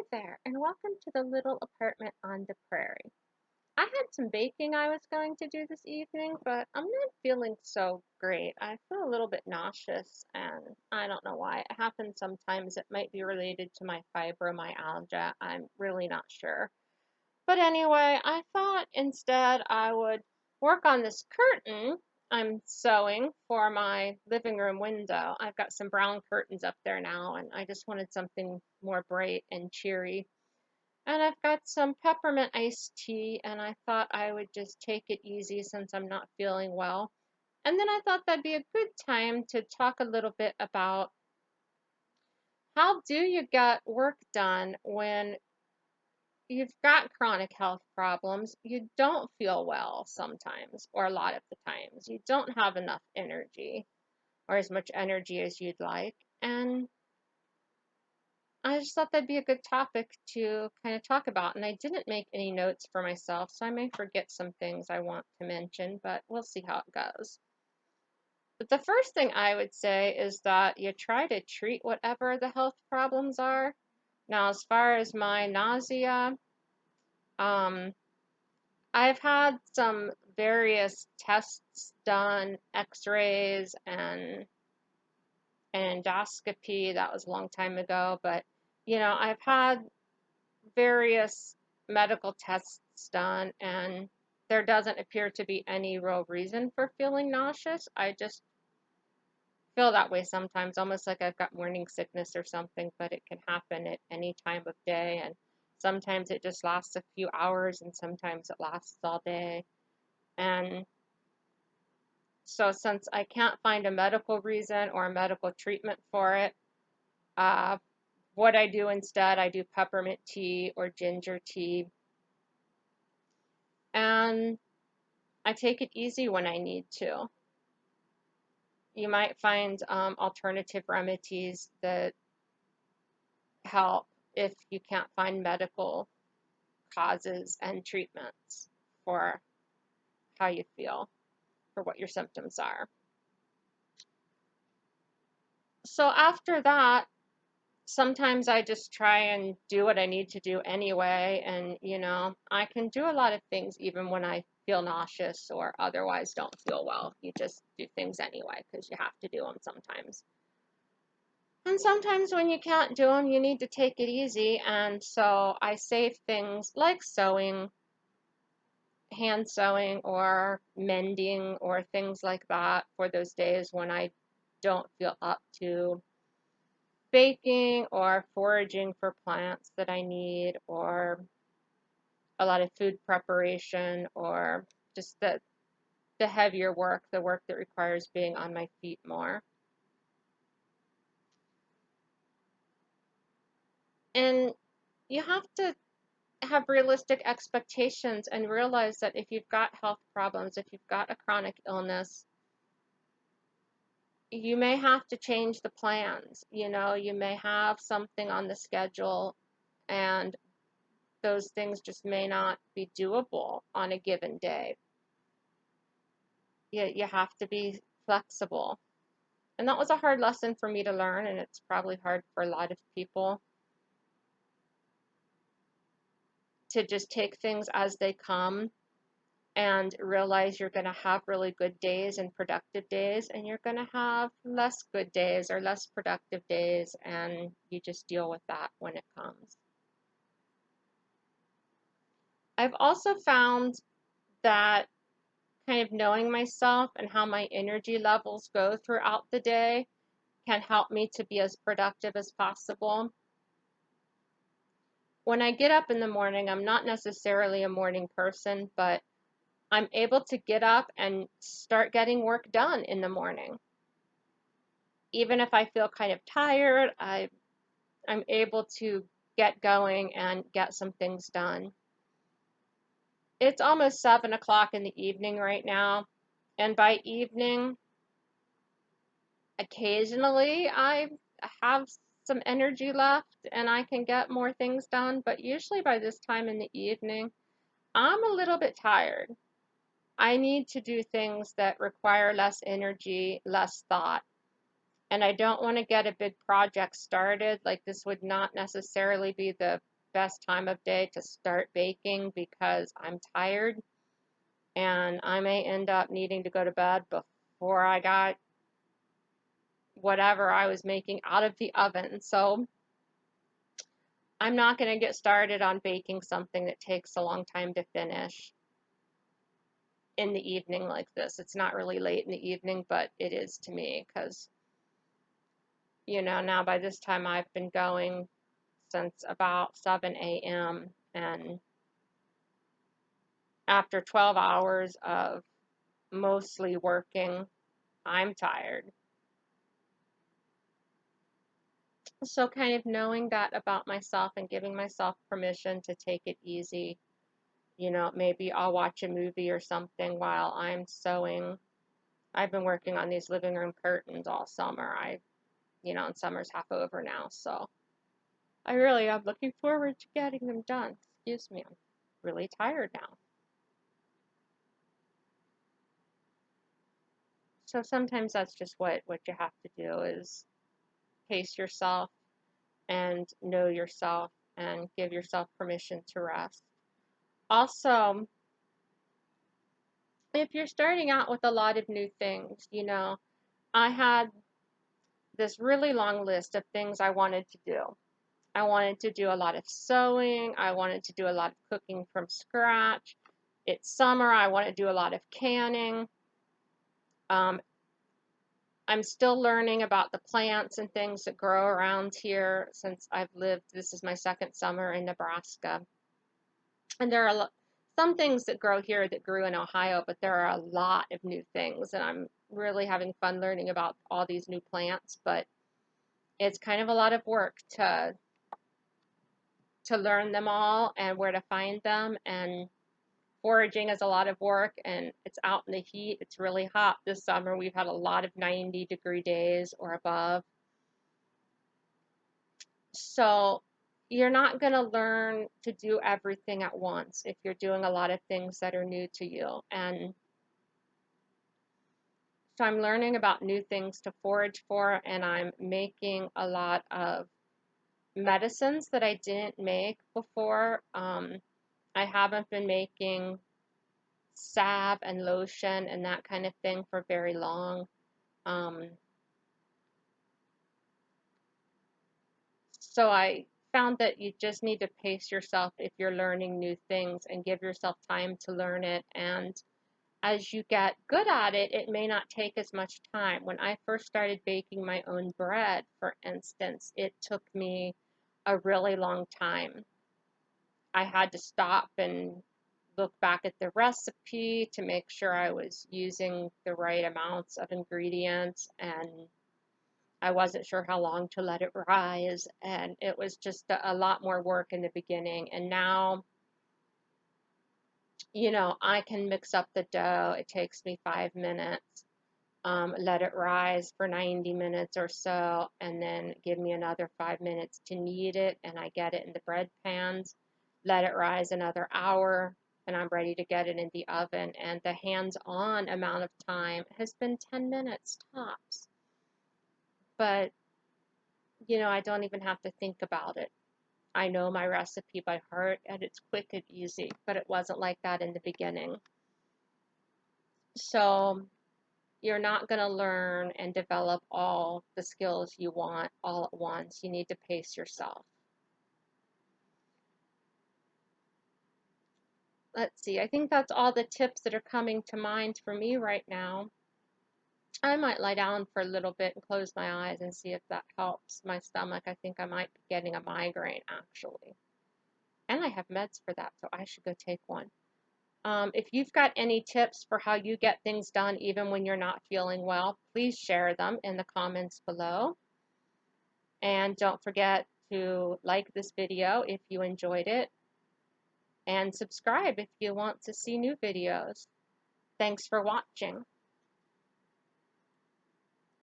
Hi there, and welcome to the little apartment on the prairie. I had some baking I was going to do this evening, but I'm not feeling so great. I feel a little bit nauseous, and I don't know why. It happens sometimes. It might be related to my fibromyalgia. I'm really not sure. But anyway, I thought instead I would work on this curtain I'm sewing for my living room window. I've got some brown curtains up there now, and I just wanted something more bright and cheery. And I've got some peppermint iced tea, and I thought I would just take it easy since I'm not feeling well. And then I thought that'd be a good time to talk a little bit about how do you get work done when you've got chronic health problems, you don't feel well sometimes, or a lot of the times. You don't have enough energy, or as much energy as you'd like. And I just thought that'd be a good topic to kind of talk about. And I didn't make any notes for myself, so I may forget some things I want to mention, but we'll see how it goes. But the first thing I would say is that you try to treat whatever the health problems are. Now, as far as my nausea, um, I've had some various tests done, x-rays and an endoscopy. That was a long time ago, but I've had various medical tests done, and there doesn't appear to be any real reason for feeling nauseous. I just feel that way sometimes, almost like I've got morning sickness or something, but it can happen at any time of day, and sometimes it just lasts a few hours, and sometimes it lasts all day. And so, since I can't find a medical reason or a medical treatment for it, uh, what I do instead, I do peppermint tea or ginger tea, and I take it easy when I need to. You might find alternative remedies that help if you can't find medical causes and treatments for how you feel, for what your symptoms are. So after that, sometimes I just try and do what I need to do anyway. And, I can do a lot of things even when I feel nauseous or otherwise don't feel well. You just do things anyway because you have to do them sometimes. And sometimes when you can't do them, you need to take it easy. And so I save things like sewing, hand sewing, or mending, or things like that for those days when I don't feel up to baking or foraging for plants that I need, or a lot of food preparation, or just the heavier work, the work that requires being on my feet more. And you have to have realistic expectations and realize that if you've got health problems, if you've got a chronic illness, you may have to change the plans. You may have something on the schedule, and those things just may not be doable on a given day. You have to be flexible. And that was a hard lesson for me to learn, and it's probably hard for a lot of people to just take things as they come and realize you're going to have really good days and productive days, and you're going to have less good days or less productive days, and you just deal with that when it comes. I've also found that kind of knowing myself and how my energy levels go throughout the day can help me to be as productive as possible. When I get up in the morning, I'm not necessarily a morning person, but I'm able to get up and start getting work done in the morning. Even if I feel kind of tired, I'm able to get going and get some things done. It's almost 7 o'clock in the evening right now, and by evening, occasionally I have some energy left and I can get more things done, but usually by this time in the evening, I'm a little bit tired. I need to do things that require less energy, less thought. And I don't want to get a big project started. Like, this would not necessarily be the best time of day to start baking because I'm tired and I may end up needing to go to bed before I got whatever I was making out of the oven. So I'm not going to get started on baking something that takes a long time to finish in the evening like this. It's not really late in the evening, but it is to me because, now by this time I've been going since about 7 a.m. and after 12 hours of mostly working, I'm tired. So kind of knowing that about myself and giving myself permission to take it easy. Maybe I'll watch a movie or something while I'm sewing. I've been working on these living room curtains all summer. And summer's half over now, so I really am looking forward to getting them done. Excuse me, I'm really tired now. So sometimes that's just what you have to do is pace yourself and know yourself and give yourself permission to rest. Also, if you're starting out with a lot of new things, I had this really long list of things I wanted to do. I wanted to do a lot of sewing. I wanted to do a lot of cooking from scratch. It's summer. I want to do a lot of canning. Um, I'm still learning about the plants and things that grow around here since this is my second summer in Nebraska. And there are some things that grow here that grew in Ohio, but there are a lot of new things. And I'm really having fun learning about all these new plants, but it's kind of a lot of work to learn them all and where to find them. And foraging is a lot of work and it's out in the heat. It's really hot this summer. We've had a lot of 90-degree days or above. So you're not going to learn to do everything at once if you're doing a lot of things that are new to you. And so I'm learning about new things to forage for, and I'm making a lot of medicines that I didn't make before. I haven't been making salve and lotion and that kind of thing for very long. Um, so I found that you just need to pace yourself if you're learning new things and give yourself time to learn it. And as you get good at it, it may not take as much time. When I first started baking my own bread, for instance, it took me a really long time. I had to stop and look back at the recipe to make sure I was using the right amounts of ingredients, and I wasn't sure how long to let it rise, and it was just a lot more work in the beginning. And now, I can mix up the dough. It takes me 5 minutes. Let it rise for 90 minutes or so, and then give me another 5 minutes to knead it, and I get it in the bread pans. Let it rise another hour, and I'm ready to get it in the oven. And the hands-on amount of time has been 10 minutes tops. But, I don't even have to think about it. I know my recipe by heart, and it's quick and easy, but it wasn't like that in the beginning. So, you're not going to learn and develop all the skills you want all at once. You need to pace yourself. Let's see, I think that's all the tips that are coming to mind for me right now. I might lie down for a little bit and close my eyes and see if that helps my stomach. I think I might be getting a migraine actually. And I have meds for that, so I should go take one. If you've got any tips for how you get things done even when you're not feeling well, please share them in the comments below. And don't forget to like this video if you enjoyed it, and subscribe if you want to see new videos. Thanks for watching.